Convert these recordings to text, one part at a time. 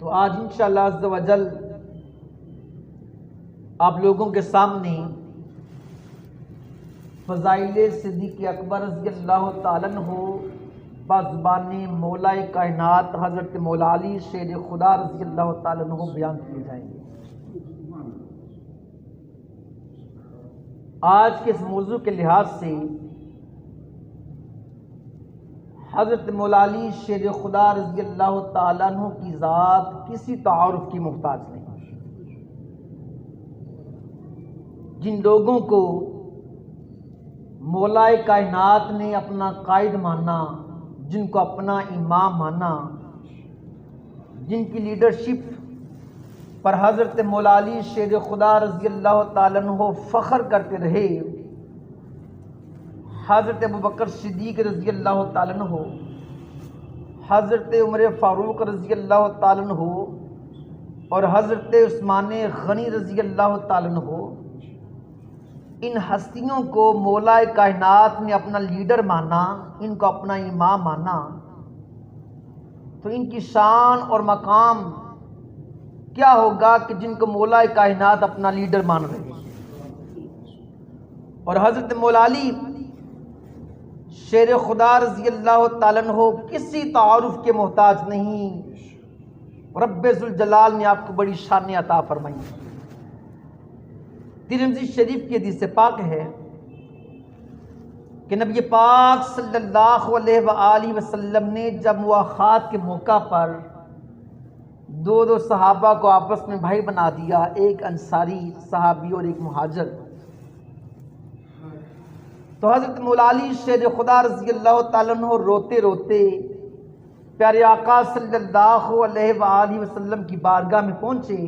تو آج انشاءاللہ عز و جل آپ لوگوں کے سامنے فضائل صدیق اکبر رضی اللہ تعالیٰ عنہ بزبان مولا کائنات حضرت مولا علی شیر خدا رضی اللہ تعالیٰ عنہ بیان کیے جائیں گے۔ آج کے اس موضوع کے لحاظ سے حضرت مولا علی شیر خدا رضی اللہ تعالیٰ عنہ کی ذات کسی تعارف کی محتاج نہیں۔ جن لوگوں کو مولا کائنات نے اپنا قائد مانا، جن کو اپنا امام مانا، جن کی لیڈرشپ پر حضرت مولا علی شیر خدا رضی اللہ تعالیٰ عنہ فخر کرتے رہے، حضرت ابوبکر صدیق رضی اللہ تعالیٰ عنہ، حضرت عمر فاروق رضی اللہ تعالیٰ عنہ اور حضرت عثمان غنی رضی اللہ تعالیٰ عنہ، ان ہستیوں کو مولا کائنات نے اپنا لیڈر مانا، ان کو اپنا امام مانا، تو ان کی شان اور مقام کیا ہوگا کہ جن کو مولا کائنات اپنا لیڈر مان رہے ہیں۔ اور حضرت مولا علی شیر خدا رضی اللہ تعالیٰ عنہ کسی تعارف کے محتاج نہیں۔ رب ذوالجلال نے آپ کو بڑی شان عطا فرمائی۔ ترمذی شریف کی حدیث پاک ہے کہ نبی پاک صلی اللہ علیہ وآلہ وسلم نے جب مواخات کے موقع پر دو صحابہ کو آپس میں بھائی بنا دیا، ایک انصاری صحابی اور ایک مہاجر، تو حضرت مولا علی شیر خدا رضی اللہ تعالیٰ عنہ روتے روتے پیارے آقا صلی اللہ علیہ وآلہ وسلم کی بارگاہ میں پہنچے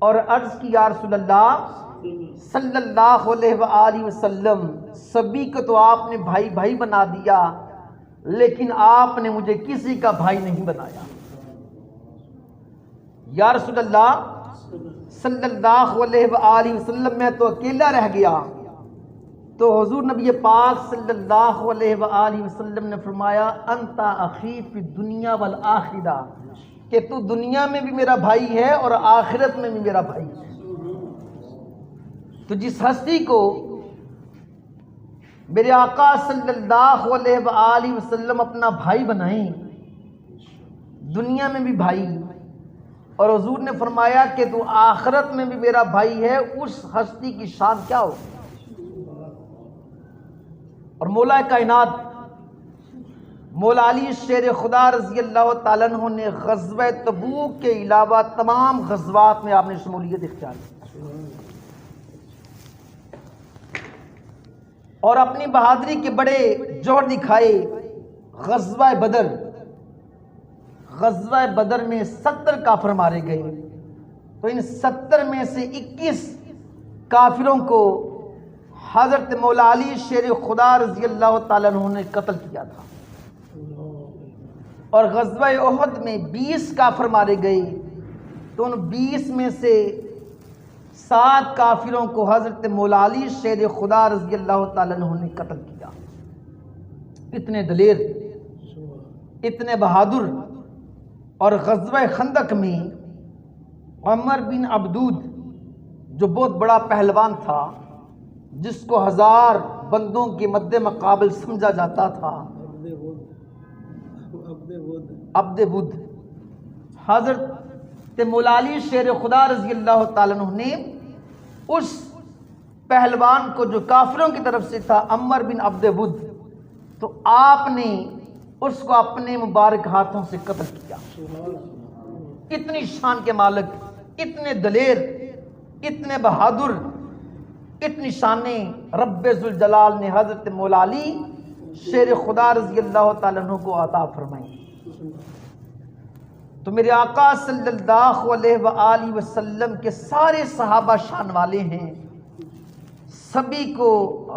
اور عرض کی، یا رسول اللہ صلی اللہ علیہ وآلہ وسلم، سبھی کو تو آپ نے بھائی بھائی بنا دیا، لیکن آپ نے مجھے کسی کا بھائی نہیں بنایا۔ یا رسول اللہ صلی اللہ علیہ وآلہ وسلم، میں تو اکیلا رہ گیا۔ تو حضور نبی پاک صلی اللہ علیہ وآلہ وسلم نے فرمایا، انت اخی فی الدنیا والآخرہ، کہ تو دنیا میں بھی میرا بھائی ہے اور آخرت میں بھی میرا بھائی ہے۔ تو جس ہستی کو میرے آقا صلی اللہ علیہ وآلہ وسلم اپنا بھائی بنائیں، دنیا میں بھی بھائی، اور حضور نے فرمایا کہ تو آخرت میں بھی میرا بھائی ہے، اس ہستی کی شان کیا ہو۔ اور مولا کائنات مولا علی شیر خدا رضی اللہ تعالیٰ عنہ نے غزوہ تبوک کے علاوہ تمام غزوات میں آپ نے شمولیت اختیار کی اور اپنی بہادری کے بڑے جوہر دکھائے۔ غزوہ بدر میں 70 کافر مارے گئے، تو ان 70 میں سے 21 کافروں کو حضرت مولا علی شیر خدا رضی اللہ تعالیٰ عنہ نے قتل کیا تھا، اور غزوہ احد میں 20 کافر مارے گئے، تو ان 20 میں سے 7 کافروں کو حضرت مولا علی شیر خدا رضی اللہ تعالیٰ عنہ نے قتل کیا۔ اتنے دلیر، اتنے بہادر۔ اور غزوہ خندق میں عمر بن عبدود، جو بہت بڑا پہلوان تھا، جس کو 1000 بندوں کے مد مقابل سمجھا جاتا تھا، عبد بدھ، حضرت مولا علی شیر خدا رضی اللہ تعالیٰ عنہ نے اس پہلوان کو جو کافروں کی طرف سے تھا، عمر بن عبد بدھ، تو آپ نے اس کو اپنے مبارک ہاتھوں سے قتل کیا۔ اتنی شان کے مالک، اتنے دلیر، اتنے بہادر، اتنی شانیں رب ذوالجلال نے حضرت مولا علی شیر خدا رضی اللہ تعالیٰ عنہ کو عطا فرمائی۔ تو میرے آقا صلی اللہ علیہ وآلہ وسلم کے سارے صحابہ شان والے ہیں، سبھی کو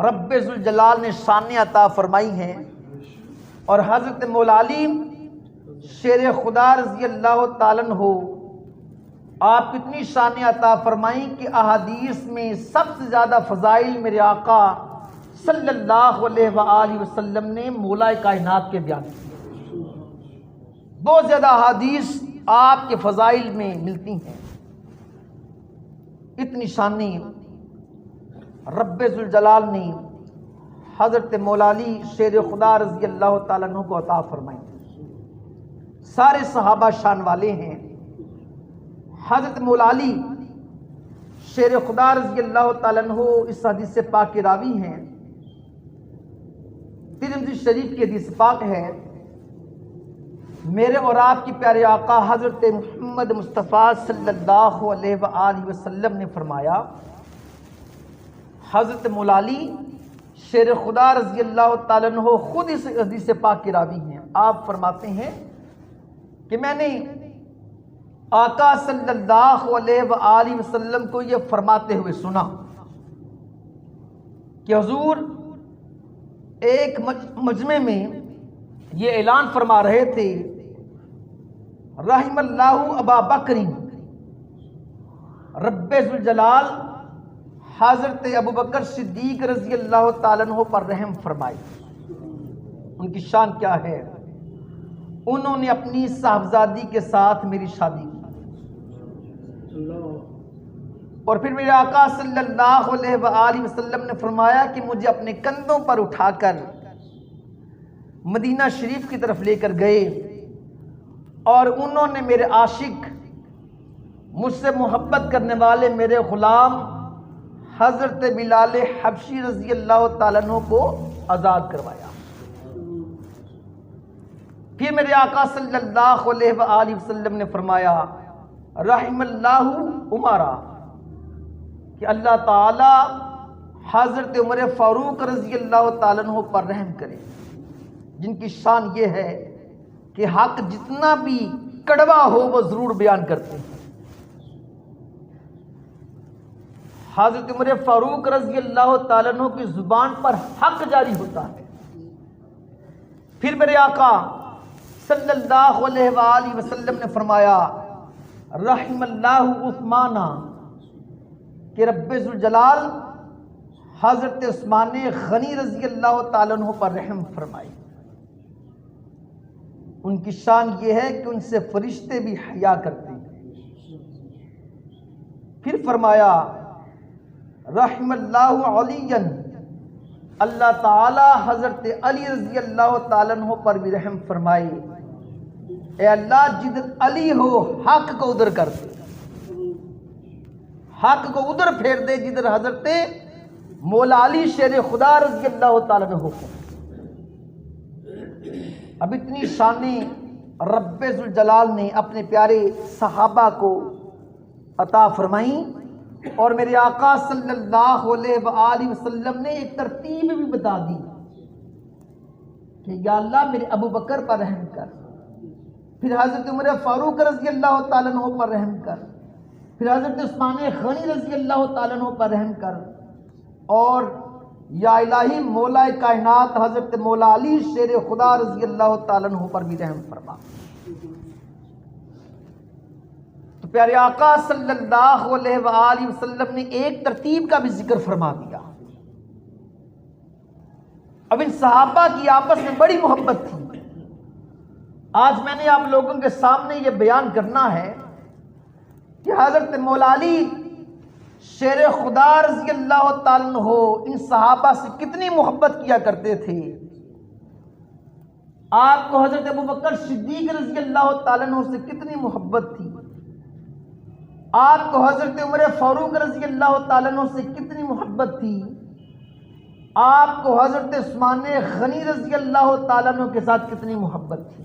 رب ذوالجلال نے شان عطا فرمائی ہیں، اور حضرت مولا علی شیر خدا رضی اللہ تعالیٰ عنہ آپ کتنی شان عطا فرمائیں کہ احادیث میں سب سے زیادہ فضائل میرے آقا صلی اللہ علیہ وآلہ وسلم نے مولا کائنات کے بیان کیے۔ بہت زیادہ احادیث آپ کے فضائل میں ملتی ہیں۔ اتنی شانی رب ذوالجلال نے حضرت مولا علی شیر خدا رضی اللہ تعالیٰ عنہ کو عطا فرمائی۔ سارے صحابہ شان والے ہیں، حضرت مولا علی شیر خدا رضی اللہ تعالیٰ عنہ اس حدیث پاک کے راوی ہیں۔ ترمذی شریف کی حدیث پاک ہے، میرے اور آپ کی پیارے آقا حضرت محمد مصطفیٰ صلی اللہ علیہ وآلہ وسلم نے فرمایا، حضرت مولا علی شیر خدا رضی اللہ تعالیٰ عنہ خود اس حدیث پاک کے راوی ہیں۔ آپ فرماتے ہیں کہ میں نے آقا صلی اللہ علیہ وآلہ وسلم کو یہ فرماتے ہوئے سنا کہ حضور ایک مجمع میں یہ اعلان فرما رہے تھے، رحم اللہ ابا بکر، رب ذوالجلال حضرت ابو بکر صدیق رضی اللہ تعالیٰ عنہ پر رحم فرمائے۔ ان کی شان کیا ہے؟ انہوں نے اپنی صاحبزادی کے ساتھ میری شادی کی، اور پھر میرے آقا صلی اللہ علیہ وآلہ وسلم نے فرمایا کہ مجھے اپنے کندھوں پر اٹھا کر مدینہ شریف کی طرف لے کر گئے، اور انہوں نے میرے عاشق، مجھ سے محبت کرنے والے میرے غلام حضرت بلال حبشی رضی اللہ تعالیٰ عنہ کو آزاد کروایا۔ پھر میرے آقا صلی اللہ علیہ وآلہ وسلم نے فرمایا، رحم اللہ عمرہ، کہ اللہ تعالی حضرت عمر فاروق رضی اللہ تعالیٰ عنہ پر رحم کرے، جن کی شان یہ ہے کہ حق جتنا بھی کڑوا ہو وہ ضرور بیان کرتے ہیں۔ حضرت عمر فاروق رضی اللہ تعالیٰ عنہ کی زبان پر حق جاری ہوتا ہے۔ پھر میرے آقا صلی اللہ علیہ وآلہ وسلم نے فرمایا، رحم اللہ عثمان، کہ رب ذوالجلال حضرت عثمان غنی رضی اللہ تعالیٰ عنہ پر رحم فرمائے۔ ان کی شان یہ ہے کہ ان سے فرشتے بھی حیا کرتے ہیں۔ پھر فرمایا، رحم اللہ علی، اللہ تعالی حضرت علی رضی اللہ تعالیٰ عنہ پر بھی رحم فرمائے۔ اے اللہ جدھر علی ہو حق کو ادھر کر دے، حق کو ادھر پھیر دے جدھر حضرت مولا علی شیر خدا رضی اللہ تعالیٰ عنہ ہو۔ اب اتنی شانیں رب ذوالجلال نے اپنے پیارے صحابہ کو عطا فرمائیں، اور میرے آقا صلی اللہ علیہ وآلہ وسلم نے ایک ترتیب بھی بتا دی کہ یا اللہ میرے ابو بکر پر رحم کر، پھر حضرت عمر فاروق رضی اللہ تعالیٰ عنہ پر رحم کر، پھر حضرت عثمان غنی رضی اللہ تعالیٰ عنہ پر رحم کر، اور یا الہی مولا کائنات حضرت مولا علی شیر خدا رضی اللہ تعالیٰ عنہ پر بھی رحم فرما۔ تو پیارے آقا صلی اللہ علیہ وآلہ وسلم نے ایک ترتیب کا بھی ذکر فرما دیا۔ اب ان صحابہ کی آپس میں بڑی محبت تھی۔ آج میں نے آپ لوگوں کے سامنے یہ بیان کرنا ہے کہ حضرت مولا علی شیر خدا رضی اللہ تعالیٰ عنہ ان صحابہ سے کتنی محبت کیا کرتے تھے۔ آپ کو حضرت ابو بکر صدیق رضی اللہ تعالیٰ عنہ سے کتنی محبت تھی، آپ کو حضرت عمر فاروق رضی اللہ تعالیٰ عنہ سے کتنی محبت تھی، آپ کو حضرت عثمان غنی رضی اللہ تعالیٰ عنہ کے ساتھ کتنی محبت تھی۔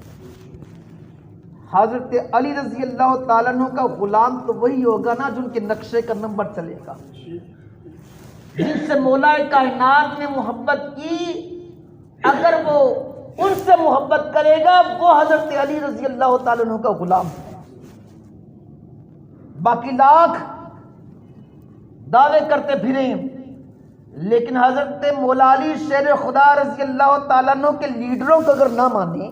حضرت علی رضی اللہ تعالیٰ عنہ کا غلام تو وہی ہوگا نا جن کے نقشے کا نمبر چلے گا، جن سے مولا کائنات نے محبت کی، اگر وہ ان سے محبت کرے گا وہ حضرت علی رضی اللہ تعالیٰ عنہ کا غلام ہے۔ باقی لاکھ دعوے کرتے پھریں، لیکن حضرت مولا علی شیر خدا رضی اللہ تعالیٰ عنہ کے لیڈروں کو اگر نہ مانیں،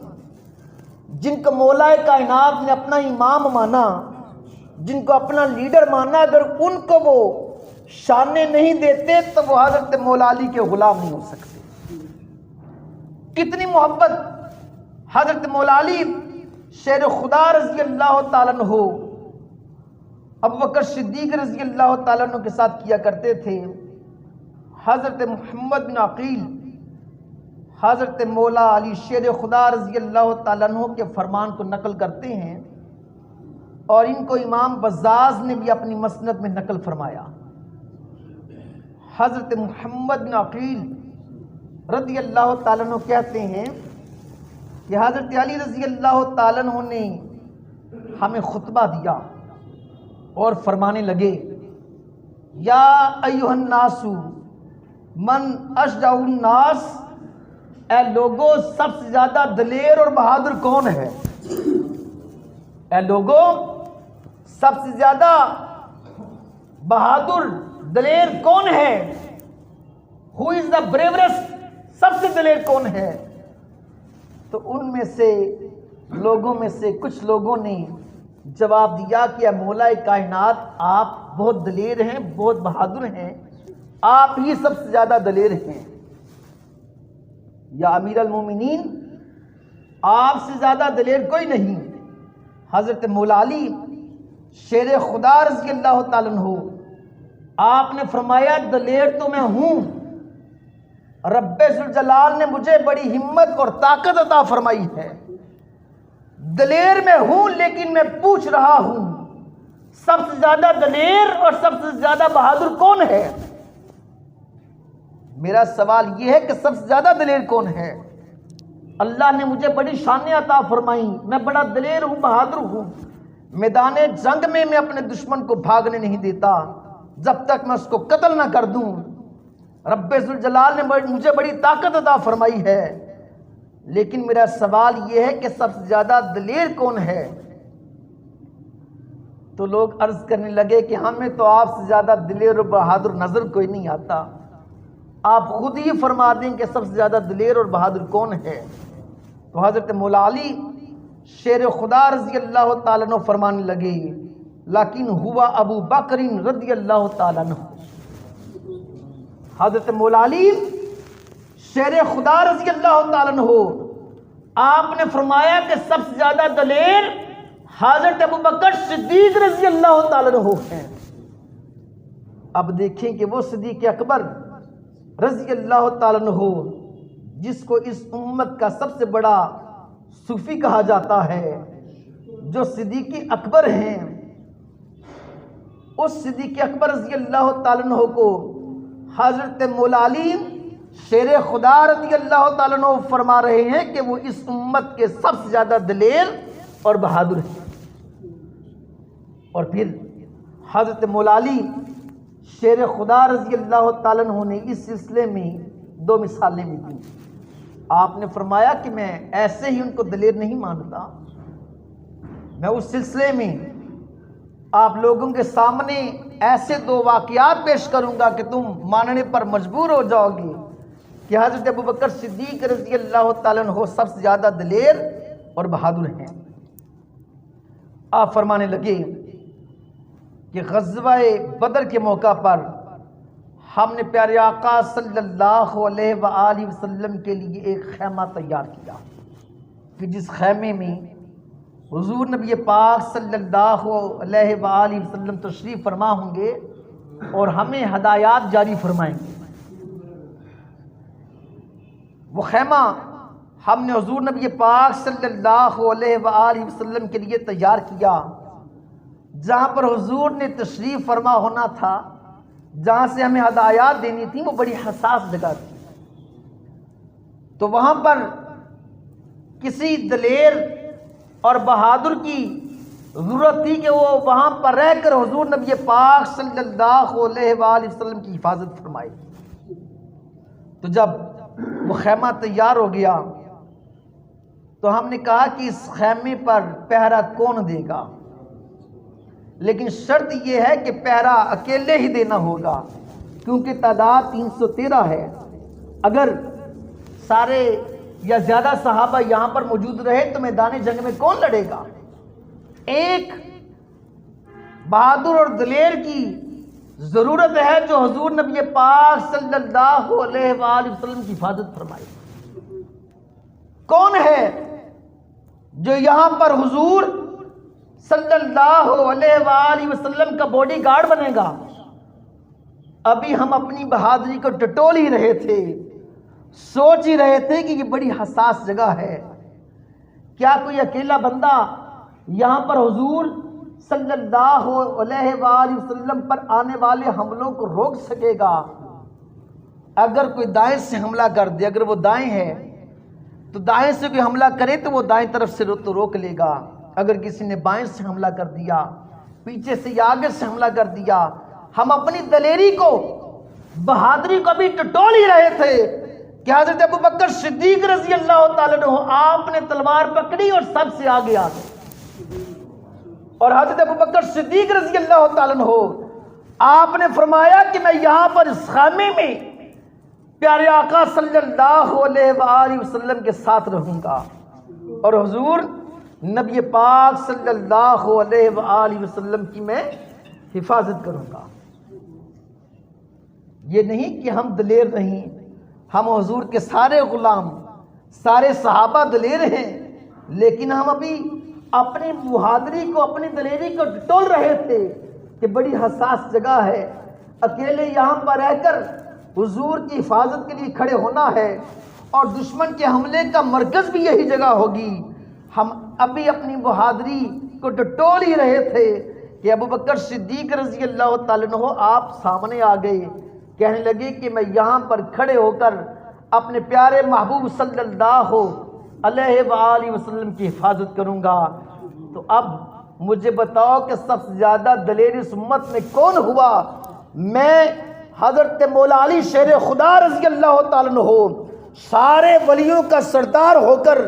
جن کو مولا کائنات نے اپنا امام مانا، جن کو اپنا لیڈر مانا، اگر ان کو وہ شانے نہیں دیتے تو وہ حضرت مولا علی کے غلام نہیں ہو سکتے۔ کتنی محبت حضرت مولا علی شیر خدا رضی اللہ تعالیٰ عنہ ابو بکر صدیق رضی اللہ تعالیٰ عنہ کے ساتھ کیا کرتے تھے، حضرت محمد بن عقیل حضرت مولا علی شیر خدا رضی اللہ تعالیٰ عنہ کے فرمان کو نقل کرتے ہیں، اور ان کو امام بزاز نے بھی اپنی مسند میں نقل فرمایا۔ حضرت محمد بن عقیل رضی اللہ تعالیٰ عنہ کہتے ہیں کہ حضرت علی رضی اللہ تعالیٰ عنہ نے ہمیں خطبہ دیا اور فرمانے لگے، یا ایھا الناس من اشجع الناس، اے لوگوں سب سے زیادہ دلیر اور بہادر کون ہے؟ اے لوگوں سب سے زیادہ بہادر دلیر کون ہے؟ ہو از دا بریورسٹ، سب سے دلیر کون ہے؟ تو ان میں سے لوگوں میں سے کچھ لوگوں نے جواب دیا کہ اے مولا کائنات، آپ بہت دلیر ہیں، بہت بہادر ہیں، آپ ہی سب سے زیادہ دلیر ہیں۔ یا امیر المومنین، آپ سے زیادہ دلیر کوئی نہیں۔ حضرت مولا علی شیر خدا رضی اللہ تعالیٰ عنہ آپ نے فرمایا، دلیر تو میں ہوں، رب ذوالجلال نے مجھے بڑی ہمت اور طاقت عطا فرمائی ہے، دلیر میں ہوں، لیکن میں پوچھ رہا ہوں سب سے زیادہ دلیر اور سب سے زیادہ بہادر کون ہے؟ میرا سوال یہ ہے کہ سب سے زیادہ دلیر کون ہے؟ اللہ نے مجھے بڑی شانیں عطا فرمائیں، میں بڑا دلیر ہوں، بہادر ہوں، میدان جنگ میں میں اپنے دشمن کو بھاگنے نہیں دیتا جب تک میں اس کو قتل نہ کر دوں۔ رب ذوالجلال نے مجھے بڑی طاقت عطا فرمائی ہے، لیکن میرا سوال یہ ہے کہ سب سے زیادہ دلیر کون ہے؟ تو لوگ عرض کرنے لگے کہ ہمیں تو آپ سے زیادہ دلیر اور بہادر نظر کوئی نہیں آتا، آپ خود ہی فرما دیں کہ سب سے زیادہ دلیر اور بہادر کون ہے۔ تو حضرت مولا علی شیر خدا رضی اللہ تعالیٰ عنہ فرمانے لگے، لیکن ہوا ابو بکر رضی اللہ تعالیٰ عنہ۔ حضرت مولا علی شیر خدا رضی اللہ تعالیٰ عنہ آپ نے فرمایا کہ سب سے زیادہ دلیر حضرت ابو بکر صدیق رضی اللہ تعالیٰ عنہ ہیں۔ اب دیکھیں کہ وہ صدیق اکبر رضی اللہ تعالیٰ عنہ جس کو اس امت کا سب سے بڑا صوفی کہا جاتا ہے، جو صدیق اکبر ہیں، اس صدیق اکبر رضی اللہ تعالیٰ عنہ کو حضرت مولا علی شیر خدا رضی اللہ تعالیٰ عنہ فرما رہے ہیں کہ وہ اس امت کے سب سے زیادہ دلیر اور بہادر ہیں۔ اور پھر حضرت مولا علی شیر خدا رضی اللہ تعالیٰ عنہ نے اس سلسلے میں دو مثالیں بھی دیں۔ آپ نے فرمایا کہ میں ایسے ہی ان کو دلیر نہیں مانتا، میں اس سلسلے میں آپ لوگوں کے سامنے ایسے دو واقعات پیش کروں گا کہ تم ماننے پر مجبور ہو جاؤ گے کہ حضرت ابو بکر صدیق رضی اللہ تعالیٰ عنہ سب سے زیادہ دلیر اور بہادر ہیں۔ آپ فرمانے لگے کہ غزوہ بدر کے موقع پر ہم نے پیارے آقا صلی اللہ علیہ وآلہ وسلم کے لیے ایک خیمہ تیار کیا کہ جس خیمے میں حضور نبی پاک صلی اللہ علیہ وآلہ وسلم تشریف فرما ہوں گے اور ہمیں ہدایات جاری فرمائیں گے۔ وہ خیمہ ہم نے حضور نبی پاک صلی اللہ علیہ وآلہ وسلم کے لیے تیار کیا، جہاں پر حضور نے تشریف فرما ہونا تھا، جہاں سے ہمیں ہدایات دینی تھی، وہ بڑی حساس جگہ تھی۔ تو وہاں پر کسی دلیر اور بہادر کی ضرورت تھی کہ وہ وہاں پر رہ کر حضور نبی پاک صلی اللہ علیہ وآلہ وسلم کی حفاظت فرمائے۔ تو جب وہ خیمہ تیار ہو گیا تو ہم نے کہا کہ اس خیمے پر پہرا کون دے گا، لیکن شرط یہ ہے کہ پہرا اکیلے ہی دینا ہوگا، کیونکہ تعداد 313 ہے۔ اگر سارے یا زیادہ صحابہ یہاں پر موجود رہے تو میدان جنگ میں کون لڑے گا؟ ایک بہادر اور دلیر کی ضرورت ہے جو حضور نبی پاک صلی اللہ علیہ وآلہ وسلم کی حفاظت فرمائے۔ کون ہے؟ جو یہاں پر حضور صلی اللہ علیہ وآلہ وسلم کا باڈی گارڈ بنے گا۔ ابھی ہم اپنی بہادری کو ٹٹول ہی رہے تھے، سوچ ہی رہے تھے کہ یہ بڑی حساس جگہ ہے، کیا کوئی اکیلا بندہ یہاں پر حضور صلی اللہ علیہ وآلہ وسلم پر آنے والے حملوں کو روک سکے گا؟ اگر کوئی دائیں سے حملہ کر دے، اگر وہ دائیں ہے تو دائیں سے کوئی حملہ کرے تو وہ دائیں طرف سے تو روک لے گا، اگر کسی نے بائیں سے حملہ کر دیا، پیچھے سے یا آگے سے حملہ کر دیا۔ ہم اپنی دلیری کو، بہادری کو بھی ٹٹول ہی رہے تھے کہ حضرت ابوبکر صدیق رضی اللہ تعالیٰ عنہ آپ نے تلوار پکڑی اور سب سے آگے آ گئے، اور حضرت ابوبکر صدیق رضی اللہ تعالیٰ عنہ آپ نے فرمایا کہ میں یہاں پر اس خیمے میں پیارے آقا صلی اللہ علیہ وآلہ وسلم کے ساتھ رہوں گا، اور حضور نبی پاک صلی اللہ علیہ وآلہ وسلم کی میں حفاظت کروں گا۔ یہ نہیں کہ ہم دلیر نہیں، ہم حضور کے سارے غلام، سارے صحابہ دلیر ہیں، لیکن ہم ابھی اپنی بہادری کو، اپنی دلیری کو ٹٹول رہے تھے کہ بڑی حساس جگہ ہے، اکیلے یہاں پر رہ کر حضور کی حفاظت کے لیے کھڑے ہونا ہے، اور دشمن کے حملے کا مرکز بھی یہی جگہ ہوگی۔ ہم ابھی اپنی بہادری کو ٹٹول ہی رہے تھے کہ ابوبکر صدیق رضی اللہ تعالیٰ عنہ آپ سامنے آ گئے، کہنے لگے کہ میں یہاں پر کھڑے ہو کر اپنے پیارے محبوب صلی اللہ علیہ وآلہ وسلم کی حفاظت کروں گا۔ تو اب مجھے بتاؤ کہ سب سے زیادہ دلیر اس امت میں کون ہوا؟ میں حضرت مولا علی شیر خدا رضی اللہ تعالیٰ عنہ، سارے ولیوں کا سردار ہو کر،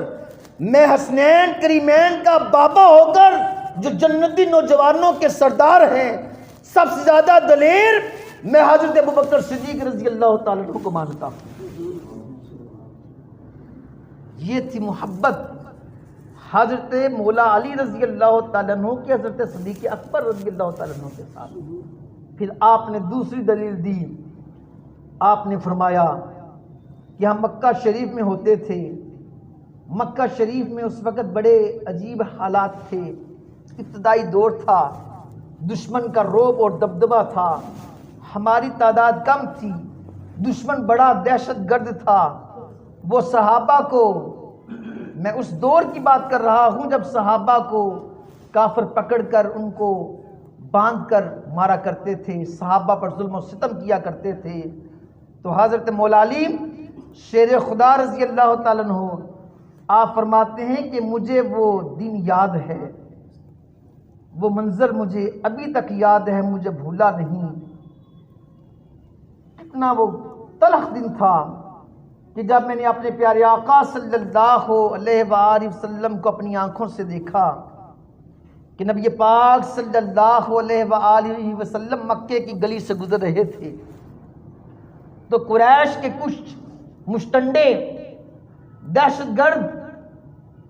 میں حسنین کریمین کا بابا ہو کر، جو جنتی نوجوانوں کے سردار ہیں، سب سے زیادہ دلیر میں حضرت ابوبکر صدیق رضی اللہ تعالیٰ عنہ کو مانتا ہوں۔ یہ تھی محبت حضرت مولا علی رضی اللہ تعالیٰ عنہ کی حضرت صدیق اکبر رضی اللہ تعالیٰ عنہ کے ساتھ۔ پھر آپ نے دوسری دلیل دی، آپ نے فرمایا کہ ہم مکہ شریف میں ہوتے تھے، مکہ شریف میں اس وقت بڑے عجیب حالات تھے، ابتدائی دور تھا، دشمن کا رعب اور دبدبہ تھا، ہماری تعداد کم تھی، دشمن بڑا دہشت گرد تھا۔ وہ صحابہ کو، میں اس دور کی بات کر رہا ہوں جب صحابہ کو کافر پکڑ کر ان کو باندھ کر مارا کرتے تھے، صحابہ پر ظلم و ستم کیا کرتے تھے۔ تو حضرت مولا علی شیر خدا رضی اللہ تعالیٰ عنہ آپ فرماتے ہیں کہ مجھے وہ دن یاد ہے، وہ منظر مجھے ابھی تک یاد ہے، مجھے بھولا نہیں۔ کتنا وہ تلخ دن تھا کہ جب میں نے اپنے پیارے آقا صلی اللہ علیہ وآلہ وسلم کو اپنی آنکھوں سے دیکھا کہ نبی پاک صلی اللہ علیہ وآلہ وسلم مکے کی گلی سے گزر رہے تھے، تو قریش کے کچھ مشتنڈے دہشت گرد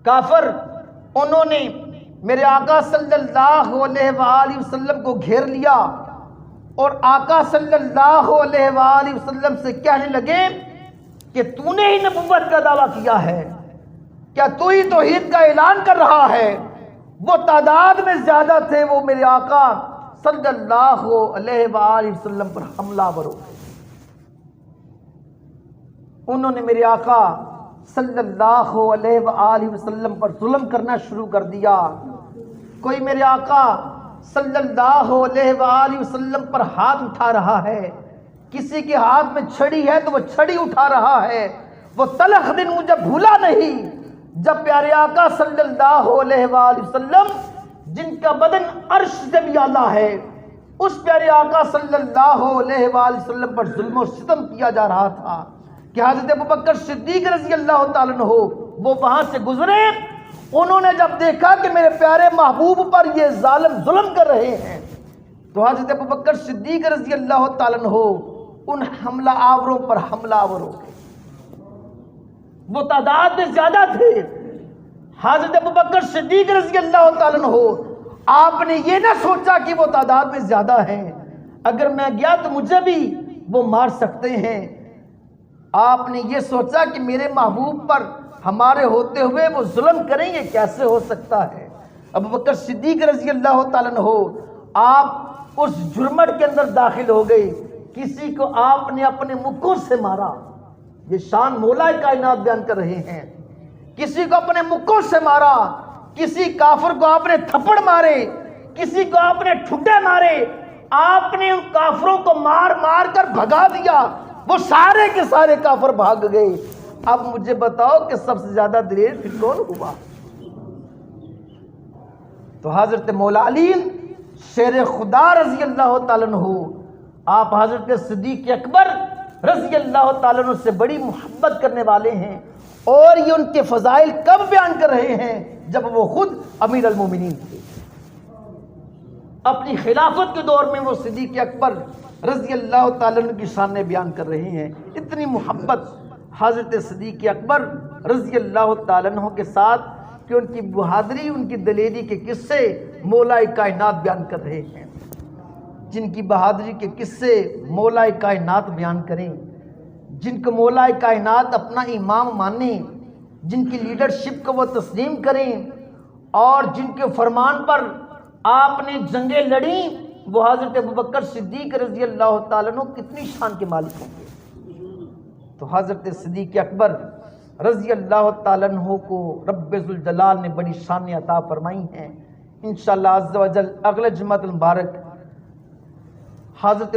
کافر، انہوں نے میرے آقا صلی اللہ علیہ وآلہ وسلم کو گھیر لیا، اور آقا صلی اللہ علیہ وآلہ وسلم سے کہنے لگے کہ تو نے ہی نبوت کا دعویٰ کیا ہے، کیا تو ہی توحید کا اعلان کر رہا ہے؟ وہ تعداد میں زیادہ تھے، وہ میرے آقا صلی اللہ علیہ وآلہ وسلم پر حملہ آور ہو گئے۔ انہوں نے میرے آقا صلی اللہ علیہ وآلہ وسلم پر ظلم کرنا شروع کر دیا۔ کوئی میرے آقا صلی اللہ علیہ وآلہ وسلم پر ہاتھ اٹھا رہا ہے، کسی کے ہاتھ میں چھڑی ہے تو وہ چھڑی اٹھا رہا ہے۔ وہ تلخ دن مجھے بھولا نہیں جب پیارے آقا صلی اللہ علیہ وآلہ وسلم، جن کا بدن عرش سے بھی اعلیٰ ہے، اس پیارے آقا صلی اللہ علیہ وآلہ وسلم پر ظلم و ستم کیا جا رہا تھا کہ حضرت ابوبکر صدیق رضی اللہ تعالیٰ عنہ وہ وہاں سے گزرے۔ انہوں نے جب دیکھا کہ میرے پیارے محبوب پر یہ ظالم ظلم کر رہے ہیں، تو حضرت ابوبکر صدیق رضی اللہ تعالیٰ عنہ ان حملہ آوروں پر حملہ آور ہو گئے۔ وہ تعداد میں زیادہ تھے۔ حضرت ابوبکر صدیق رضی اللہ تعالیٰ عنہ، آپ نے یہ نہ سوچا کہ وہ تعداد میں زیادہ ہیں، اگر میں گیا تو مجھے بھی وہ مار سکتے ہیں۔ آپ نے یہ سوچا کہ میرے محبوب پر ہمارے ہوتے ہوئے وہ ظلم کریں، یہ کیسے ہو سکتا ہے؟ ابو بکر صدیق رضی اللہ تعالیٰ عنہ آپ اس جرمٹ کے اندر داخل ہو گئے، کسی کو آپ نے اپنے مکوں سے مارا، یہ شان مولا کائنات بیان کر رہے ہیں، کسی کو اپنے مکوں سے مارا، کسی کافر کو آپ نے تھپڑ مارے، کسی کو آپ نے ٹھڈے مارے، آپ نے ان کافروں کو مار مار کر بھگا دیا، وہ سارے کے سارے کافر بھاگ گئے۔ اب مجھے بتاؤ کہ سب سے زیادہ دلیر پھر کون ہوا؟ تو حضرت مولا علی شیر خدا رضی اللہ تعالیٰ عنہ، آپ حضرت صدیق اکبر رضی اللہ تعالیٰ عنہ سے بڑی محبت کرنے والے ہیں، اور یہ ان کے فضائل کب بیان کر رہے ہیں؟ جب وہ خود امیر المومنین تھے۔ اپنی خلافت کے دور میں وہ صدیق اکبر رضی اللہ تعالیٰ عنہ کی شان بیان کر رہے ہیں۔ اتنی محبت حضرت صدیق اکبر رضی اللہ تعالیٰ عنہ کے ساتھ کہ ان کی بہادری، ان کی دلیری کے قصے مولا کائنات بیان کر رہے ہیں۔ جن کی بہادری کے قصے مولا کائنات بیان کریں، جن کو مولا کائنات اپنا امام مانیں، جن کی لیڈرشپ کو وہ تسلیم کریں، اور جن کے فرمان پر آپ نے جنگیں لڑیں، وہ حضرت ابوبکر صدیق رضی اللہ تعالیٰ عنہ کتنی شان کے مالک ہوں گے؟ تو حضرت صدیق اکبر رضی اللہ تعالیٰ عنہ کو رب ذوالجلال نے بڑی شان عطا فرمائی ہیں۔ انشاءاللہ عز و جل اگلے جمعۃ المبارک حضرت